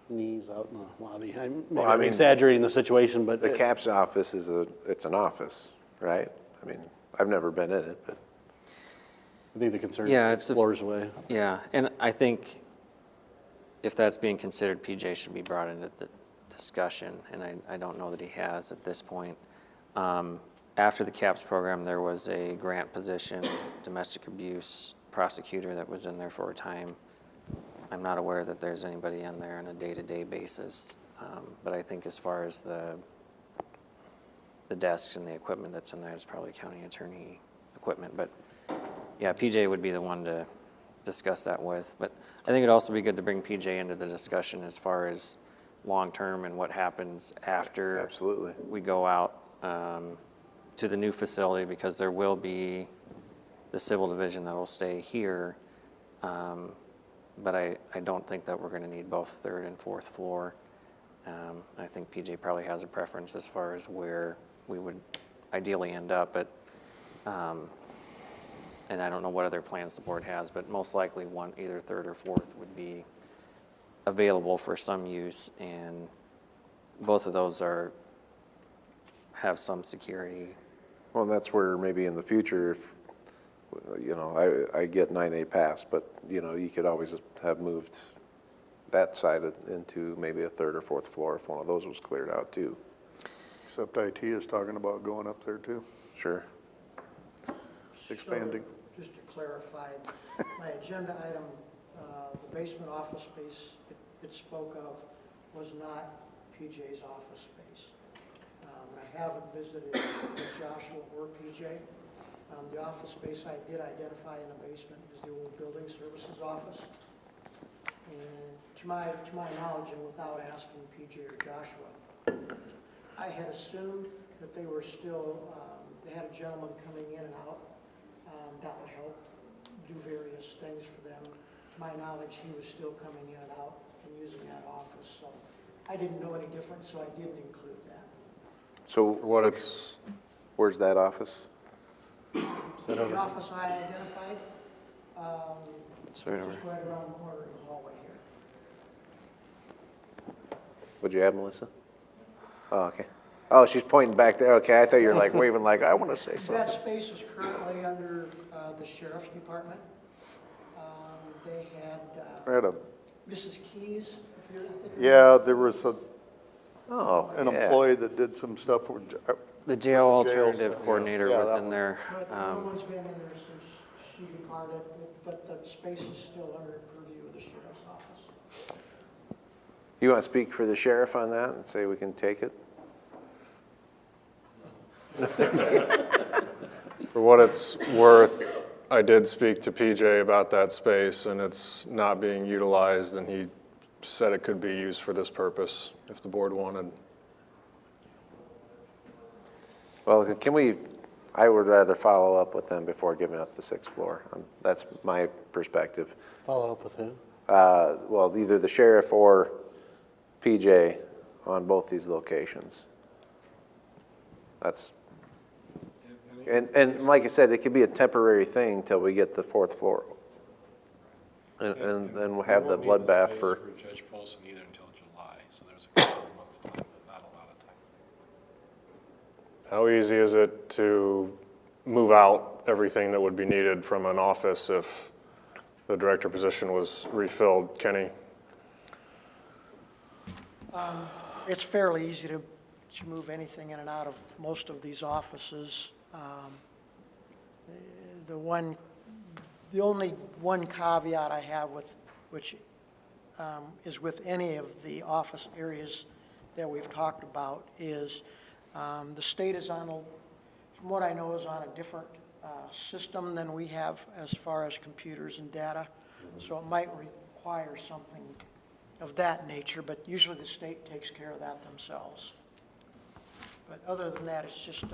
knees out in the lobby. I'm exaggerating the situation, but. The CAPS office it's an office, right? I mean, I've never been in it, but. I think the concern Yeah, is it's it floors away. Yeah, and I think if that's being considered, PJ should be brought into the discussion, and I don't know that he has at this point. After the CAPS program, there was a grant position, domestic abuse prosecutor, that was in there for a time. I'm not aware that there's anybody in there on a day-to-day basis, but I think as far as the desks and the equipment that's in there is probably county attorney equipment. But yeah, PJ would be the one to discuss that with. But I think it'd also be good to bring PJ into the discussion as far as long-term and what happens after. Absolutely. We go out to the new facility, because there will be the civil division that will stay here. But I don't think that we're going to need both 3rd and 4th floor. I think PJ probably has a preference as far as where we would ideally end up, but and I don't know what other plans the board has, but most likely either 3rd or 4th would be available for some use, and both of those have some security. Well, that's where maybe in the future, if, you know, I get 9A pass, but, you know, you could always have moved that side into maybe a third or fourth floor if one of those was cleared out too. Except IT is talking about going up there too, Sure. expanding. So, just to clarify, my agenda item, the basement office space it spoke of was not PJ's office space. I haven't visited Joshua or PJ. The office space I did identify in the basement is the old building services office. And to my knowledge, and without asking PJ or Joshua, I had assumed that they were still, they had a gentleman coming in and out that would help do various things for them. To my knowledge, he was still coming in and out and using that office, so I didn't know any different, so I didn't include that. So where's that office? The office I identified, It's right over. just right around the corner in the hallway here. What'd you add, Melissa? Oh, okay. Oh, she's pointing back there. Okay, I thought you were like waving like, I want to say That something. space is currently under the sheriff's department. They had Right up. Mrs. Keys, if you're, I think. Yeah, there was Oh, an yeah. employee that did some stuff with, The jail alternative stuff, yeah. coordinator Yeah, was that in one. there. But no one's been in there since she departed, but the space is still under purview of the sheriff's office. You want to speak for the sheriff on that and say we can take it? For what it's worth, I did speak to PJ about that space, and it's not being utilized, and he said it could be used for this purpose if the board wanted. Well, I would rather follow up with them before giving up the 6th floor. That's my perspective. Follow up with who? Well, either the sheriff or PJ on both these locations. And like I said, it could be a temporary thing till we get the 4th floor. And then we'll have the bloodbath for, Judge Polson either until July, so there's a couple of months' time, but not a lot of time. How easy is it to move out everything that would be needed from an office if the director position was refilled? Kenny? It's fairly easy to move anything in and out of most of these offices. The only one caveat I have which is with any of the office areas that we've talked about is the state is from what I know, is on a different system than we have as far as computers and data. So it might require something of that nature, but usually the state takes care of that themselves. But other than that, it's just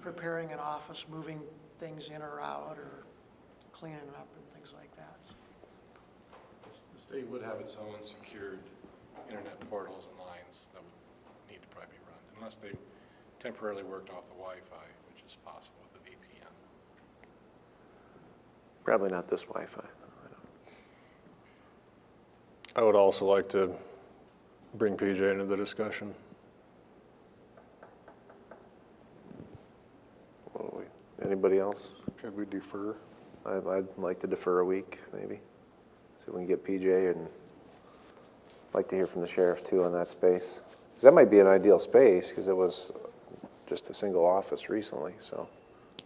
preparing an office, moving things in or out, or cleaning it up and things like that. The state would have its own secured internet portals and lines that would need to probably be run, unless they temporarily worked off the Wi-Fi, which is possible with a VPN. probably not this Wi-Fi. I would also like to bring PJ into the discussion. Anybody else? Should we defer? I'd like to defer a week, maybe. So we can get PJ, and like to hear from the sheriff too on that space. 'Cause that might be an ideal space, because it was just a single office recently, so.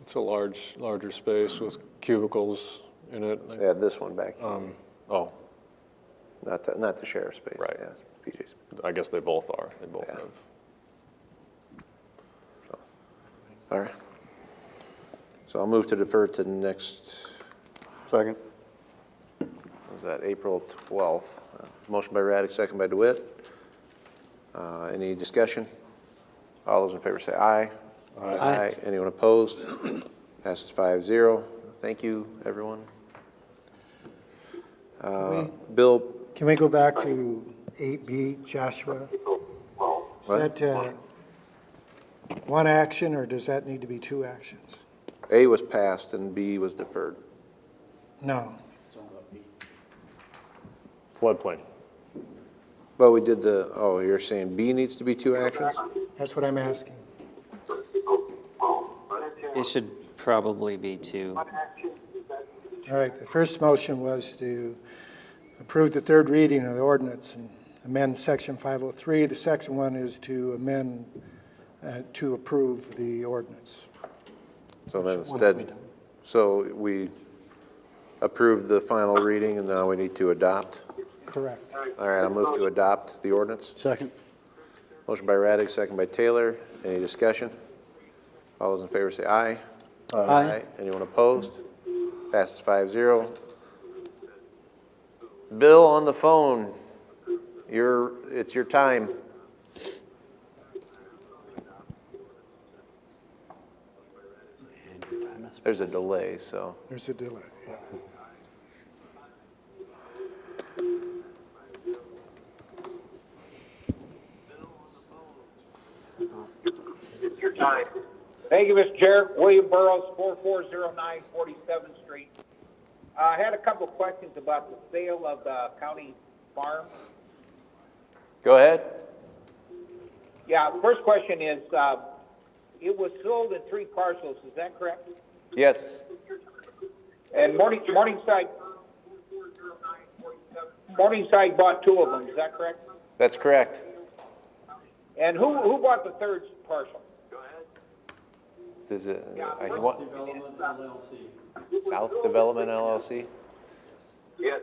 It's a larger space with cubicles in it. Yeah, this one back here. Oh, Not the sheriff's space. Right. Yeah, it's PJ's. I guess they both are. They both Yeah. have. All right. So I'll move to defer to next, Second? was that April 12th? Motion by Raddick, second by DeWitt. Any discussion? All those in favor say aye. Aye. Anyone opposed? Passes 5-0. Thank you, everyone. Bill, Can we go back to 8B, Joshua? Is What? that one action, or does that need to be two actions? A was passed and B was deferred. No. floodplain. Well, we did the, oh, you're saying B needs to be 2 actions? That's what I'm asking. It should probably be 2. All right, the first motion was to approve the third reading of the ordinance and amend section 503. The second one is to amend, to approve the ordinance. So then instead, so we approved the final reading and now we need to adopt? Correct. All right, I'll move to adopt the ordinance. Second. Motion by Raddick, second by Taylor. Any discussion? All those in favor say aye. Aye. Anyone opposed? Passes 5-0. Bill on the phone. It's your time. There's a delay, so. There's a delay, yeah. Thank you, Mr. Chair. William Burrows, 4409 47th Street. I had a couple of questions about the sale of the county farm. Go ahead. Yeah, first question is, it was sold in 3 parcels, is that correct? Yes. And Morningside bought 2 of them, is that correct? That's correct. And who bought the third parcel? Does it, Development LLC. South Development LLC? Yes.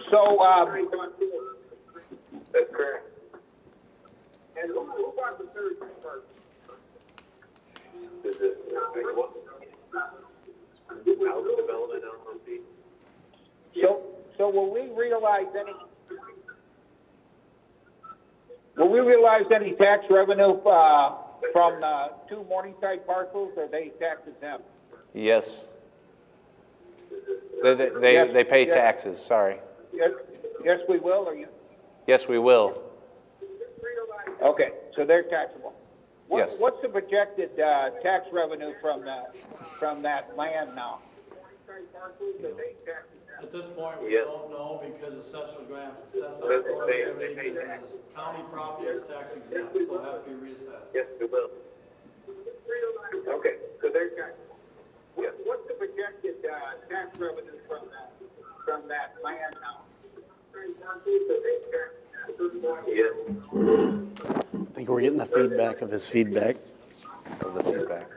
So, that's correct. And who bought the third parcel? Is it, South Development LLC? So will we realize any tax revenue, from, 2 Morningside parcels, or are they tax exempt? Yes. They pay taxes, sorry. Yes, we will, or you? Yes, we will. Okay, so they're taxable. Yes. What's the projected, tax revenue from that land now? At this point, we don't know because the assessor's going to have to assess our productivity because county property is tax exempt, so it'll have to be reassessed. Yes, we will. Okay, so they're taxable. What's the projected, tax revenue from that land now? I think we're getting the feedback of his feedback. Of the feedback.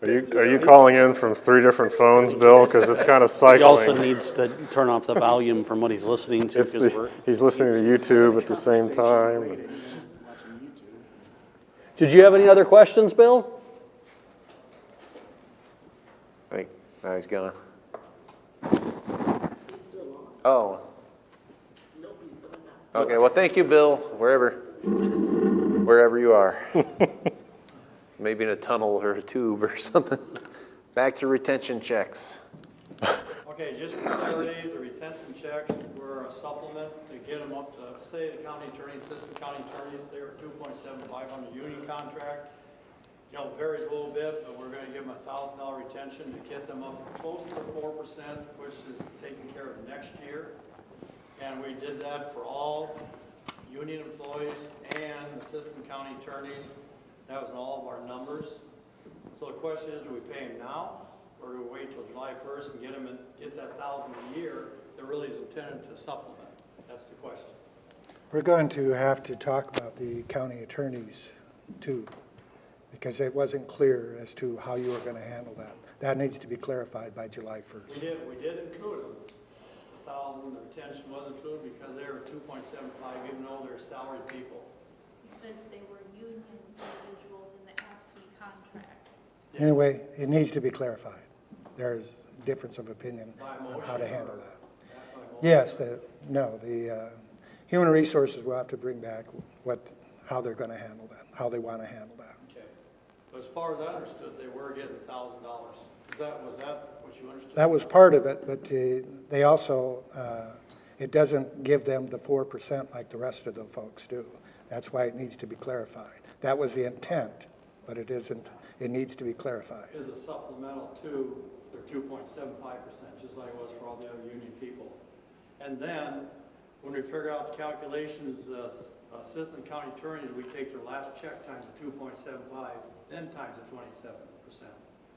Are you calling in from 3 different phones, Bill? Because it's kind of cycling. He also needs to turn off the volume from what he's listening to. It's he's listening to YouTube at the same time. Did you have any other questions, Bill? I think, now he's gone. Oh. Okay, well, thank you, Bill, wherever you are. Maybe in a tunnel or a tube or something. Back to retention checks. Okay, just for clarity, the retention checks were a supplement to get them up to, say, the county attorney, assistant county attorneys, they were 2.75 on the union contract. You know, it varies a little bit, but we're going to give them $1,000 retention to get them up close to 4%, which is taken care of next year. And we did that for all union employees and assistant county attorneys. That was in all of our numbers. So the question is, do we pay them now, or do we wait till July 1st and get that $1,000 a year that really is intended to supplement? That's the question. We're going to have to talk about the county attorneys too, because it wasn't clear as to how you were going to handle that. That needs to be clarified by July 1st. We did include them. The 1,000, the retention was included because they were 2.75, even though they're salaried people. Because they were union individuals in the AFSCME contract. Anyway, it needs to be clarified. There's a difference of opinion on how to handle that. Yes, the human resources will have to bring back how they're going to handle that, how they want to handle that. Okay. But as far as I understood, they were getting $1,000. Was that what you understood? That was part of it, but they also, it doesn't give them the 4% like the rest of the folks do. That's why it needs to be clarified. That was the intent, but it isn't. It needs to be clarified. Is a supplemental to their 2.75%, just like it was for all the other union people. And then, when we figure out the calculations, assistant county attorneys, we take their last check times the 2.75, then times the 27%,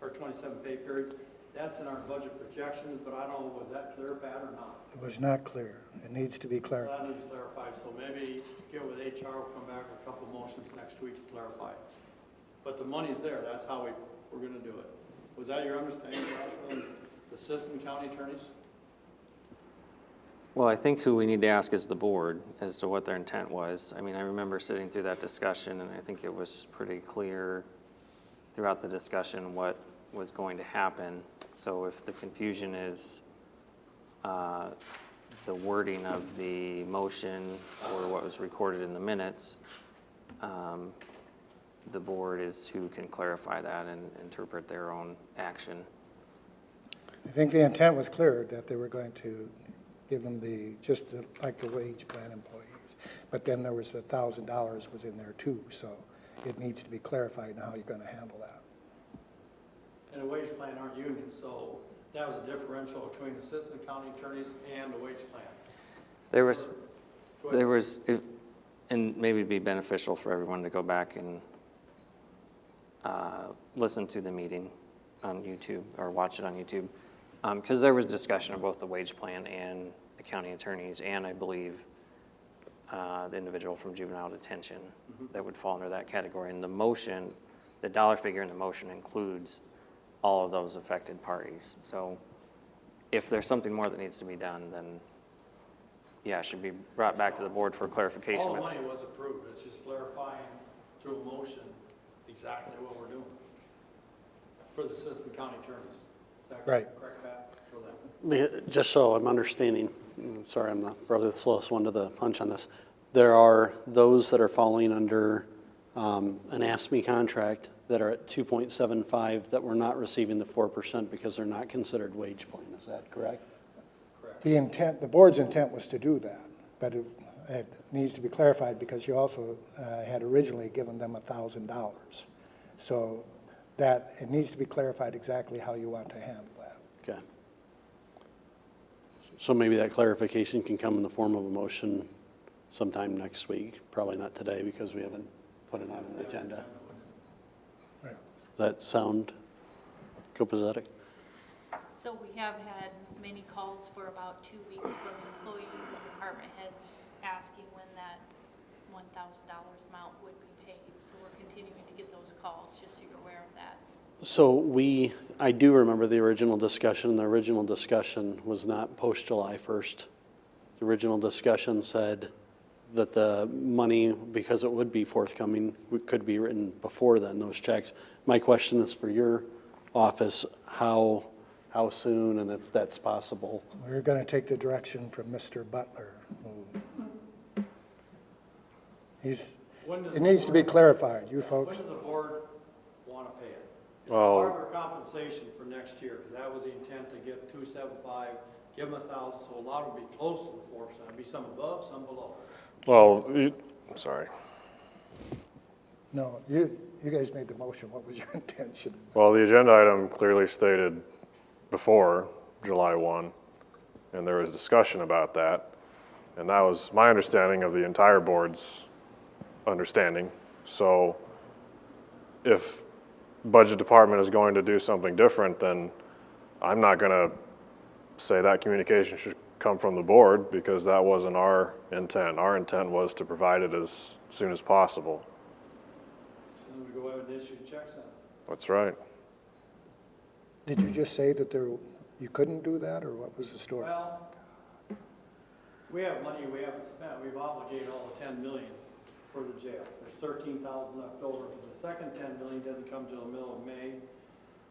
or 27 pay periods. That's in our budget projections, but I don't know, was that clear, Pat, or not? It was not clear. It needs to be That clarified. needs clarified, so maybe get with HR, we'll come back with a couple motions next week to clarify it. But the money's there, that's how we're gonna do it. Was that your understanding, Joshua, and the assistant county attorneys? Well, I think who we need to ask is the board as to what their intent was. I mean, I remember sitting through that discussion, and I think it was pretty clear throughout the discussion what was going to happen. So if the confusion is the wording of the motion or what was recorded in the minutes, the board is who can clarify that and interpret their own action. I think the intent was clear, that they were going to give them like the wage plan employees. But then there was the $1,000 was in there too, so it needs to be clarified how you're gonna handle that. And the wage plan aren't union, so that was a differential between assistant county attorneys and the wage plan. There was, and maybe it'd be beneficial for everyone to go back and listen to the meeting on YouTube or watch it on YouTube, because there was discussion of both the wage plan and the county attorneys, and I believe the individual from juvenile detention that would fall under that category. And the motion, the dollar figure in the motion includes all of those affected parties. So if there's something more that needs to be done, then yeah, it should be brought back to the board for clarification. All the money was approved, it's just clarifying through a motion exactly what we're doing for the assistant county attorneys. Is that Right. correct, Pat? For them? Just so I'm understanding, sorry, I'm probably the slowest one to the punch on this. There are those that are falling under an AFSCME contract that are at 2.75 that we're not receiving the 4% because they're not considered wage plan. Is that correct? The board's intent was to do that, but it needs to be clarified because you also had originally given them $1,000. So that, it needs to be clarified exactly how you want to handle that. Okay. So maybe that clarification can come in the form of a motion sometime next week. Probably not today because we haven't put it on an agenda. Right. Does that sound copacetic? So we have had many calls for about 2 weeks from employees and department heads asking when that $1,000 amount would be paid. So we're continuing to get those calls, just so you're aware of that. So I do remember the original discussion. The original discussion was not post-July 1st. The original discussion said that the money, because it would be forthcoming, could be written before then, those checks. My question is for your office, how soon and if that's possible? We're going to take the direction from Mr. Butler. It needs to be clarified, you folks. When does the board want to pay it? It's Well- part of our compensation for next year, because that was the intent to get 275, give them 1,000, so a lot will be close to the 4%. It'll be some above, some below. Well, sorry. No, you guys made the motion. What was your intention? Well, the agenda item clearly stated before July 1, and there was discussion about that. And that was my understanding of the entire board's understanding. So if budget department is going to do something different, then I'm not going to say that communication should come from the board because that wasn't our intent. Our intent was to provide it as soon as possible. And then we go ahead and issue checks then. That's right. Did you just say that you couldn't do that, or what was the story? Well, we have money we haven't spent. We've obligated all the 10 million for the jail. There's 13,000 left over. But the second 10 million doesn't come till the middle of May.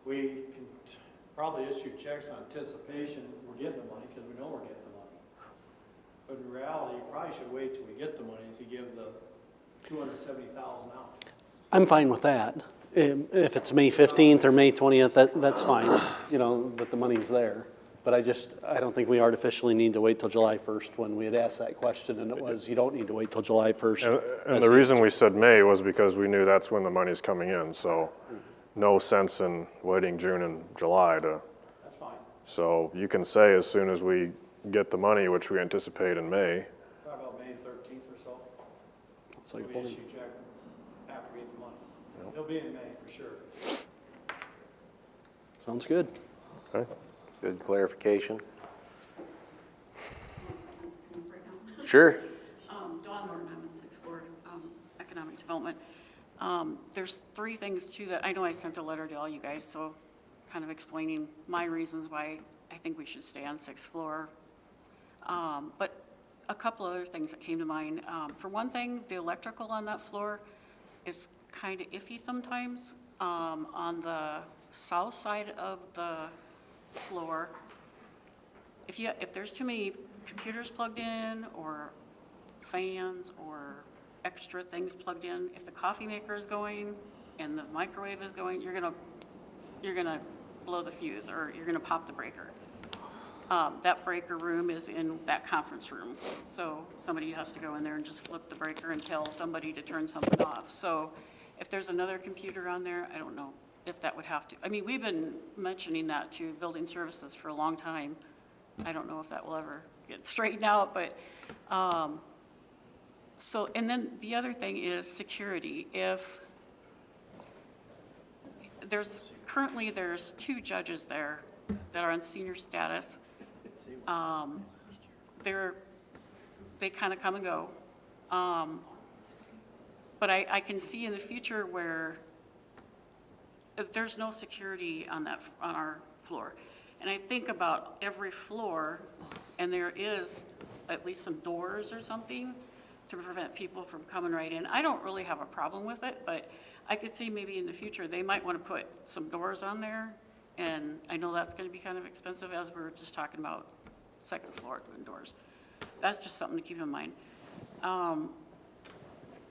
We can probably issue checks on anticipation. We're getting the money because we know we're getting the money. But in reality, you probably should wait till we get the money to give the 270,000 out. I'm fine with that. If it's May 15th or May 20th, that's fine, that the money's there. But I don't think we artificially need to wait till July 1st when we had asked that question, and it was, you don't need to wait till July 1st. And the reason we said May was because we knew that's when the money's coming in. So no sense in waiting June and July to, That's fine. so you can say as soon as we get the money, which we anticipate in May. Probably about May 13th or so. It's like We issue check after we get the money. It'll be in May for sure. Sounds good. Okay? Good clarification. Sure. Dawn Norton, I'm in sixth floor, economic development. There's three things too that, I know I sent a letter to all you guys, so kind of explaining my reasons why I think we should stay on sixth floor. But a couple other things that came to mind. For one thing, the electrical on that floor is kind of iffy sometimes. On the south side of the floor, if there's too many computers plugged in or fans or extra things plugged in, if the coffee maker is going and the microwave is going, you're gonna blow the fuse or you're gonna pop the breaker. That breaker room is in that conference room, so somebody has to go in there and just flip the breaker and tell somebody to turn something off. So if there's another computer on there, I don't know if that would have to, I mean, we've been mentioning that to building services for a long time. I don't know if that will ever get straightened out, but, so, and then the other thing is security. If currently there's 2 judges there that are on senior status. They kind of come and go. But I can see in the future where there's no security on our floor. And I think about every floor, and there is at least some doors or something to prevent people from coming right in. I don't really have a problem with it, but I could see maybe in the future, they might want to put some doors on there. And I know that's going to be kind of expensive, as we were just talking about second floor doing doors. That's just something to keep in mind.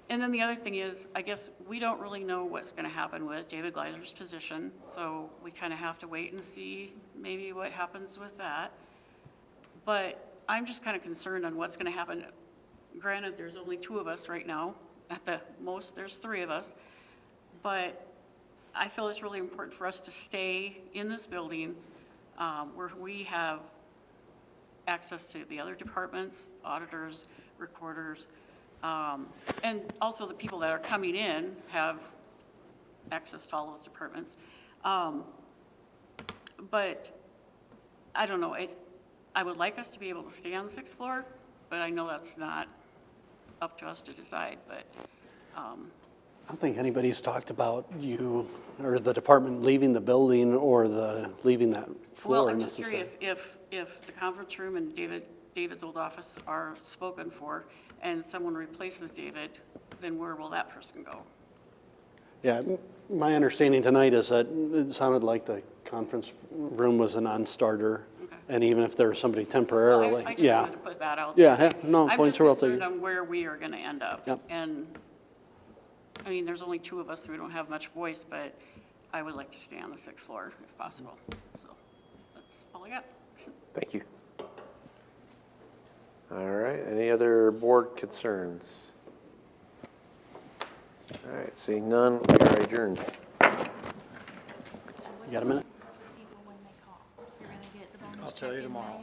And then the other thing is, I guess we don't really know what's going to happen with David Gleiser's position, so we kind of have to wait and see maybe what happens with that. But I'm just kind of concerned on what's going to happen. Granted, there's only 2 of us right now. At the most, there's 3 of us. But I feel it's really important for us to stay in this building where we have access to the other departments, auditors, recorders, and also the people that are coming in have access to all those departments. But I don't know, I would like us to be able to stay on the 6th floor, but I know that's not up to us to decide, but. I don't think anybody's talked about you or the department leaving the building or leaving that floor. Well, I'm just curious if the conference room and David's old office are spoken for and someone replaces David, then where will that person go? Yeah, my understanding tonight is that it sounded like the conference room was a non-starter. Okay. And even if there was somebody temporarily, Well, I just yeah. wanted to put that out there. Yeah, no, points are well taken. I'm just concerned on where we are going to end up. Yep. And, I mean, there's only 2 of us, so we don't have much voice, but I would like to stay on the 6th floor if possible. So that's all I got. Thank you. All right, any other board concerns? All right, seeing none, we are adjourned. You got a minute? People when they call. You're gonna get the bonus I'll tell check you in tomorrow. May.